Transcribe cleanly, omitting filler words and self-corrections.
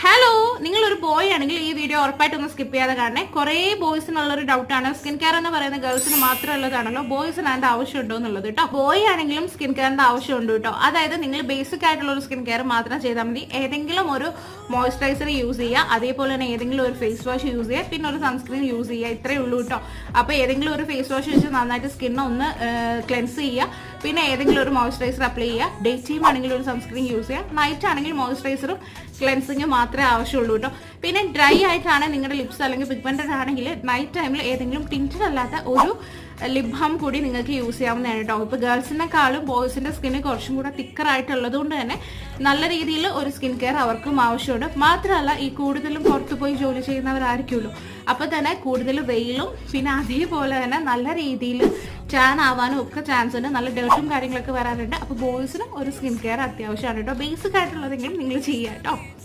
Hello, നിങ്ങളൊരു boy ആണെങ്കിൽ ഈ വീഡിയോ ഉറപ്പായിട്ടൊന്ന് സ്കിപ്പ് ചെയ്യാതെ കാണണേ. കുറേ ബോയ്സിനുള്ളൊരു ഡൗട്ടാണ്, സ്കിൻ കെയർ എന്ന് പറയുന്ന ഗേൾസിന് മാത്രമുള്ളതാണല്ലോ, ബോയ്സിന് അതിന്റെ ആവശ്യമുണ്ടോ എന്നുള്ളത് കേട്ടോ. ബോയ് ആണെങ്കിലും സ്കിൻ കെയറിന്റെ ആവശ്യമുണ്ട് കേട്ടോ. അതായത് നിങ്ങൾ ബേസിക് ആയിട്ടുള്ള ഒരു സ്കിൻ കെയർ മാത്രം ചെയ്താൽ മതി. ഏതെങ്കിലും ഒരു മോയ്സ്ചറൈസർ യൂസ് ചെയ്യുക, അതേപോലെ തന്നെ ഏതെങ്കിലും ഒരു ഫേസ് വാഷ് യൂസ് ചെയ്യുക, പിന്നെ ഒരു സൺസ്ക്രീൻ യൂസ് ചെയ്യുക. ഇത്രയേ ഉള്ളൂ കേട്ടോ. അപ്പോൾ ഏതെങ്കിലും ഒരു ഫേസ് വാഷ് വെച്ച് നന്നായിട്ട് സ്കിന്നെ ഒന്ന് ക്ലെൻസ് ചെയ്യുക, പിന്നെ ഏതെങ്കിലും ഒരു മോയ്സ്ചറൈസർ അപ്ലൈ ചെയ്യുക. ഡേ ടൈം ആണെങ്കിൽ ഒരു സൺസ്ക്രീൻ യൂസ് ചെയ്യുക, നൈറ്റ് ആണെങ്കിൽ മോയ്സ്ചറൈസറും ക്ലെൻസിങ്ങും മാത്രമേ ആവശ്യമുള്ളൂ കേട്ടോ. പിന്നെ ഡ്രൈ ആയിട്ടാണ് നിങ്ങളുടെ ലിപ്സ് അല്ലെങ്കിൽ പിഗ്മെന്റഡ് ആണെങ്കിൽ നൈറ്റ് ടൈമിൽ ഏതെങ്കിലും ടിൻറ്റഡ് അല്ലാത്ത ഒരു ലിപ് ബാം കൂടി നിങ്ങൾക്ക് യൂസ് ചെയ്യാവുന്നതാണ് കേട്ടോ. ഇപ്പോൾ ഗേൾസിനെക്കാളും ബോയ്സിൻ്റെ സ്കിന്ന് കുറച്ചും കൂടെ തിക്കറായിട്ടുള്ളത് കൊണ്ട് തന്നെ നല്ല രീതിയിൽ ഒരു സ്കിൻ കെയർ അവർക്കും ആവശ്യമുണ്ട്. മാത്രമല്ല, ഈ കൂടുതലും പുറത്തു പോയി ജോലി ചെയ്യുന്നവരായിരിക്കുമല്ലോ, അപ്പോൾ തന്നെ കൂടുതൽ വെയിലും പിന്നെ അതേപോലെ തന്നെ നല്ല രീതിയിൽ ടാൻ ആവാനും ഒക്കെ ചാൻസ് ഉണ്ട്. നല്ല ഡേർട്ടും കാര്യങ്ങളൊക്കെ വരാറുണ്ട്. അപ്പോൾ ബോയ്സിനും ഒരു സ്കിൻ കെയർ അത്യാവശ്യമാണ് കേട്ടോ. ബേസിക് ആയിട്ടുള്ളതെങ്കിലും നിങ്ങൾ ചെയ്യുക കേട്ടോ.